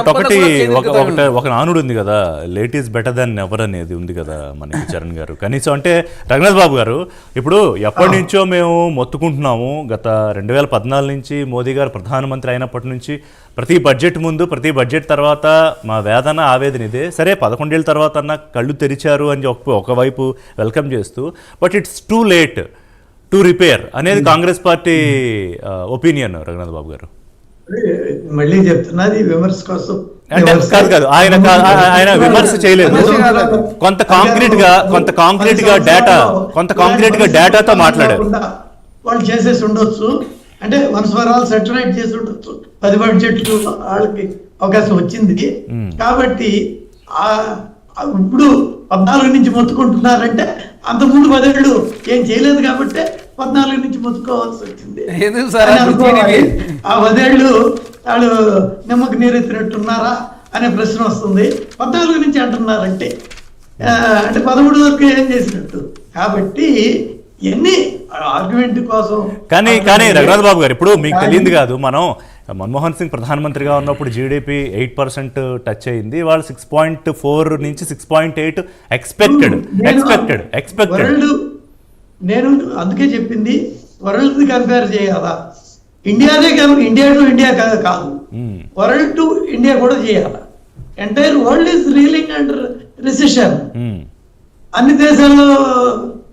But ఒక నానుడు ఉంది కదా, late is better than never అనేది ఉంది కదా మనకి చరణ్ గారు. కనీసం అంటే రఘునాథ్ బాబు గారు, ఇప్పుడు ఎప్పటి నుంచో మేము మొత్తుకుంటున్నాము, గత 2014 నుంచి మోదీ గారు ప్రధానమంత్రి అయినప్పటి నుంచి ప్రతి బడ్జెట్ ముందు ప్రతి బడ్జెట్ తర్వాత మా వేదన ఆవేదన ఇదే. సరే 11 ఏళ్ళ తర్వాత అన్న కళ్ళు తెరిచారు అని ఒకవైపు వెల్కమ్ చేస్తూ, but it's too late to repair అనేది కాంగ్రెస్ పార్టీ ఒపీనియన్. రఘునాథ్ బాబు గారు మళ్ళీ చెప్తున్నది విమర్శ కోసం కాదు, ఆయన విమర్శ చేయలేదు. కొంత కాంక్రీట్ గా డేటాతో మాట్లాడారు. వాళ్ళు చేసేసి ఉండొచ్చు, అంటే వన్స్ ఫర్ ఆల్ సెటిలైట్ చేసి ఉండొచ్చు. 10 బడ్జెట్లు వాళ్ళకి అవకాశం వచ్చింది కాబట్టి ఇప్పుడు 14 నుంచి మొత్తుకుంటున్నారంటే అంతకుముందు 10 ఏళ్ళు ఏం చేయలేదు కాబట్టి 14 నుంచి మొత్తుకోవాల్సి వచ్చింది. ఆ 10 ఏళ్ళు వాళ్ళు నిమ్మకు నీరెత్తినట్టున్నారా అనే ప్రశ్న వస్తుంది. 14 నుంచి అంటున్నారంటే అంటే 13 వరకు ఏం చేసినట్టు. కాబట్టి ఎన్ని ఆర్గ్యుమెంట్ కోసం కానీ రఘునాథ్ బాబు గారు, ఇప్పుడు మీకు తెలియదు కాదు, మనం మన్మోహన్ సింగ్ ప్రధానమంత్రిగా ఉన్నప్పుడు జీడిపి 8% టచ్ అయింది. వాళ్ళు 6.4 నుంచి 6.8 ఎక్స్పెక్టెడ్. నేను అందుకే చెప్పింది, వరల్డ్ కంపేర్ చేయాలా, ఇండియాదే కాదు, ఇండియా టు ఇండియా కాదు, వరల్డ్ టు ఇండియా కూడా చేయాలా. Entire world is reeling under recession. అన్ని దేశాల్లో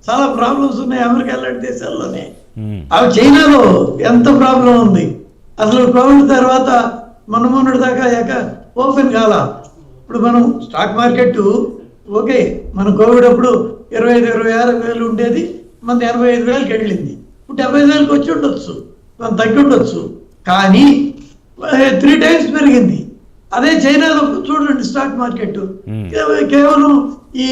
చాలా ప్రాబ్లమ్స్ ఉన్నాయి, అమెరికా లాంటి దేశాల్లోనే. అవి చైనాలో ఎంత ప్రాబ్లం ఉంది అసలు. కోవిడ్ తర్వాత మొన్నటి దాకా ఓపెన్ కాల. ఇప్పుడు మనం స్టాక్ మార్కెట్ ఓకే, మనం కోవిడ్ అప్పుడు 25-26 వేలు ఉండేది, మన 85,000కి వెళ్ళింది. ఇప్పుడు 75,000కి వచ్చి ఉండొచ్చు, మనం తగ్గి ఉండొచ్చు, కానీ 3 times పెరిగింది. అదే చైనాలో చూడండి స్టాక్ మార్కెట్ కేవలం ఈ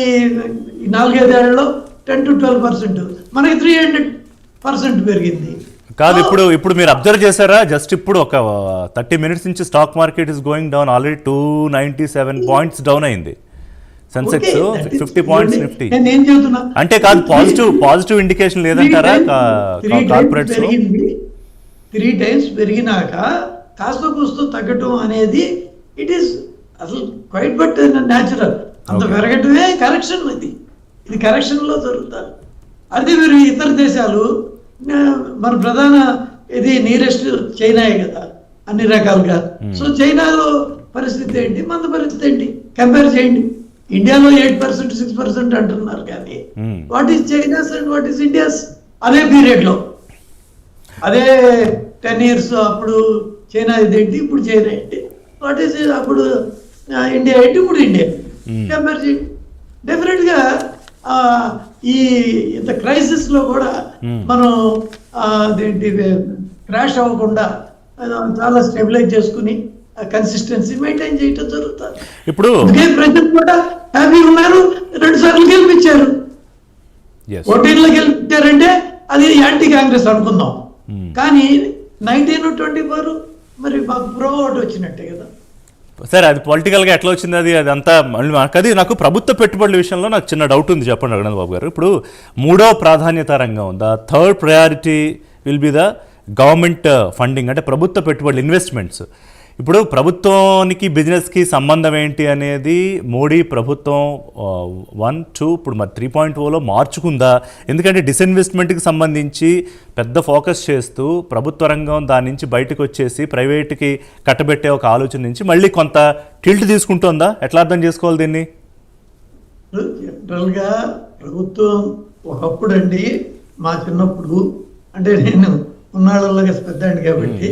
4-5 ఏళ్లలో 10 to 12%, మనకి 300% పెరిగింది. కాదు, ఇప్పుడు మీరు అబ్జర్వ్ చేశారా, జస్ట్ ఇప్పుడు ఒక 30 minutes నుంచి stock market is going down. Already 297 points down అయింది. సెన్సెక్స్ 50 points నిఫ్టీ. అంటే కాదు, పాజిటివ్ ఇండికేషన్ లేదంటారా కార్పొరేట్స్ లో? 3 times పెరిగినాక కాస్త కూస్తూ తగ్గటం అనేది ఇట్ ఈస్ అసలు క్వైట్ బట్ న్యాచురల్. అంత పెరగటమే కరెక్షన్. ఇది కరెక్షన్ లో జరుగుతారు. అదే మీరు ఇతర దేశాలు, మన ప్రధాన ఇది నియరెస్ట్ చైనాయే కదా అన్ని రకాలుగా. సో చైనాలో పరిస్థితి ఏంటి, మన పరిస్థితి ఏంటి కంపేర్ చేయండి. ఇండియాలో 8% 6% అంటున్నారు, కానీ what is China's and what is India's? అదే పీరియడ్ లో, అదే 10 years అప్పుడు చైనా ఇదేంటి, ఇప్పుడు చైనా ఏంటి, వాట్ ఈస్ అప్పుడు ఇండియా ఏంటి, ఇప్పుడు ఇండియా కంపేర్ చేయండి. డెఫినెట్ గా ఈ ఇంత క్రైసిస్ లో కూడా మనం అదేంటి క్రాష్ అవ్వకుండా చాలా స్టెబిలైజ్ చేసుకుని కన్సిస్టెన్సీ మెయింటైన్ చేయటం జరుగుతుంది. ఇప్పుడు ప్రజలు కూడా హ్యాపీ ఉన్నారు. 2 సార్లు గెలిపించారు. 14లో గెలిపించారంటే అది యాంటీ కాంగ్రెస్ అనుకుందాం, కానీ 1924 మరి మాకు ప్రో ఓటు వచ్చినట్టే కదా. సరే, అది పొలిటికల్గా ఎట్లా వచ్చింది అదంతా అది. నాకు ప్రభుత్వ పెట్టుబడుల విషయంలో నాకు చిన్న డౌట్ ఉంది, చెప్పండి రఘునాథ్ బాబు గారు. ఇప్పుడు 3వ ప్రాధాన్యత రంగం, the third priority will be the government funding, అంటే ప్రభుత్వ పెట్టుబడులు, ఇన్వెస్ట్మెంట్స్. ఇప్పుడు ప్రభుత్వానికి బిజినెస్కి సంబంధం ఏంటి అనేది మోడీ ప్రభుత్వం 1, 2 ఇప్పుడు మరి 3.0లో మార్చుకుందా? ఎందుకంటే డిస్ఇన్వెస్ట్మెంట్కి సంబంధించి పెద్ద ఫోకస్ చేస్తూ ప్రభుత్వ రంగం దాని నుంచి బయటకు వచ్చేసి ప్రైవేట్కి కట్టబెట్టే ఒక ఆలోచన నుంచి మళ్ళీ కొంత టిల్ట్ తీసుకుంటుందా? ఎట్లా అర్థం చేసుకోవాలి దీన్ని? జనరల్గా ప్రభుత్వం ఒకప్పుడు అండి, మా చిన్నప్పుడు, అంటే నేను ఉన్నాళ్ళగా పెద్దండి కాబట్టి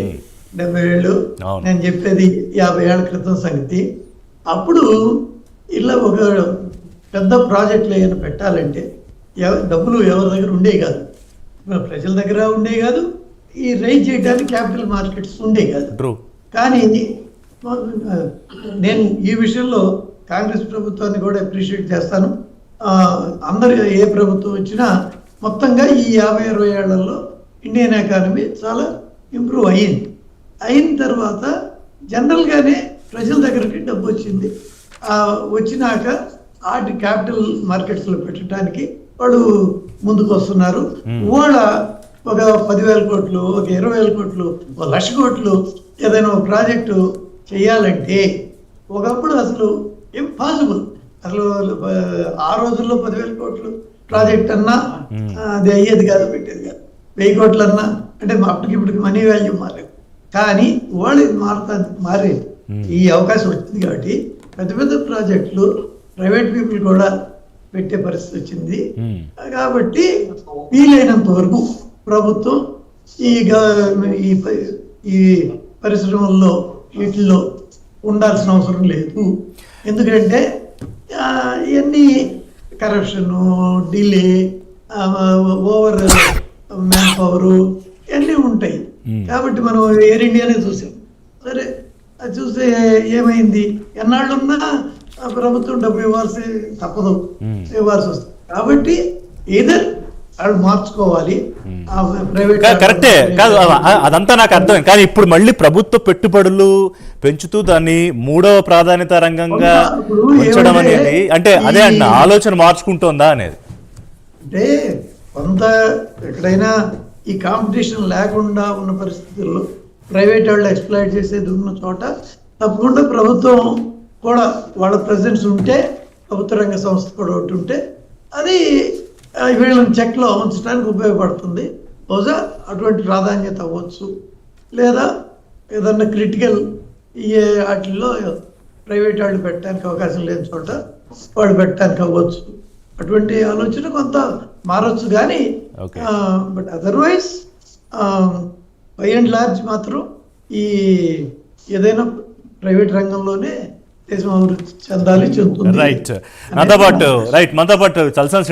70 ఏళ్ళు, నేను చెప్పేది 50 ఏళ్ల క్రితం సంగతి. అప్పుడు ఇలా ఒక పెద్ద ప్రాజెక్టులు ఏమైనా పెట్టాలంటే డబ్బులు ఎవరి దగ్గర ఉండేవి కాదు, ప్రజల దగ్గర ఉండేవి కాదు, ఈ రైజ్ చేయడానికి క్యాపిటల్ మార్కెట్స్ ఉండేవి కాదు. కానీ నేను ఈ విషయంలో కాంగ్రెస్ ప్రభుత్వాన్ని కూడా అప్రిషియేట్ చేస్తాను. అందరు ఏ ప్రభుత్వం వచ్చినా మొత్తంగా ఈ 50-60 ఏళ్లలో ఇండియన్ ఎకానమీ చాలా ఇంప్రూవ్ అయిన తర్వాత జనరల్గానే ప్రజల దగ్గరికి డబ్బు వచ్చింది. వచ్చినాక ఆర్ట్ క్యాపిటల్ మార్కెట్స్లో పెట్టడానికి వాళ్ళు ముందుకు వస్తున్నారు. వాళ్ళ ఒక 10,000 కోట్లు, ఒక 20,000 కోట్లు, 1,00,000 కోట్లు ఏదైనా ఒక ప్రాజెక్టు చేయాలంటే ఒకప్పుడు అసలు ఇంపాసిబుల్. అసలు ఆ రోజుల్లో 10,000 కోట్లు ప్రాజెక్ట్ అన్నా అది అయ్యేది కాదు, పెట్టేది కాదు. 1000 కోట్లు అన్నా అంటే అప్పటికిప్పటికి మనీ వాల్యూ మారేది. కానీ వాళ్ళు మారేది. ఈ అవకాశం వచ్చింది కాబట్టి పెద్ద పెద్ద ప్రాజెక్టులు ప్రైవేట్ పీపుల్ కూడా పెట్టే పరిస్థితి వచ్చింది. కాబట్టి వీలైనంత వరకు ప్రభుత్వం ఈ పరిశ్రమల్లో వీటిల్లో ఉండాల్సిన అవసరం లేదు. ఎందుకంటే ఇవన్నీ corruption, delay, over man power ఇవన్నీ ఉంటాయి. కాబట్టి మనం ఎయిర్ ఇండియానే చూసాం. సరే అది చూస్తే ఏమైంది, ఎన్నాళ్ళున్నా ప్రభుత్వం డబ్బు ఇవ్వాల్సి తప్పదు, ఇవ్వాల్సి వస్తుంది. కాబట్టి ఏదర్ వాళ్ళు మార్చుకోవాలి. ప్రైవేట్ కరెక్టే కాదు, అదంతా నాకు అర్థం. కానీ ఇప్పుడు మళ్ళీ ప్రభుత్వ పెట్టుబడులు పెంచుతూ దాన్ని 3వ ప్రాధాన్యత రంగంగా ఉంచడం అనేది అంటే అదే అన్న ఆలోచన మార్చుకుంటోందా అనేది. అంటే కొంత ఎక్కడైనా ఈ కాంపిటీషన్ లేకుండా ఉన్న పరిస్థితుల్లో ప్రైవేట్ వాళ్ళు ఎక్స్ప్లాయిట్ చేసేది ఉన్న చోట తప్పకుండా ప్రభుత్వం కూడా వాళ్ళ ప్రెజెన్స్ ఉంటే, ప్రభుత్వ రంగ సంస్థ కూడా ఒకటి ఉంటే అది వీళ్ళని చెక్లో ఉంచడానికి ఉపయోగపడుతుంది. బహుశా అటువంటి ప్రాధాన్యత అవ్వచ్చు. లేదా ఏదన్నా క్రిటికల్ వాటిల్లో ప్రైవేట్ వాళ్ళు పెట్టడానికి అవకాశం లేని చోట వాళ్ళు పెట్టడానికి అవ్వచ్చు. అటువంటి ఆలోచన కొంత మారచ్చు. కానీ but otherwise by and large మాత్రం ఈ ఏదైనా ప్రైవేట్ రంగంలోనే దేశం అభివృద్ధి చెందాలి, చెందుతుంది. రైట్ మనతో పాటు చల్సాని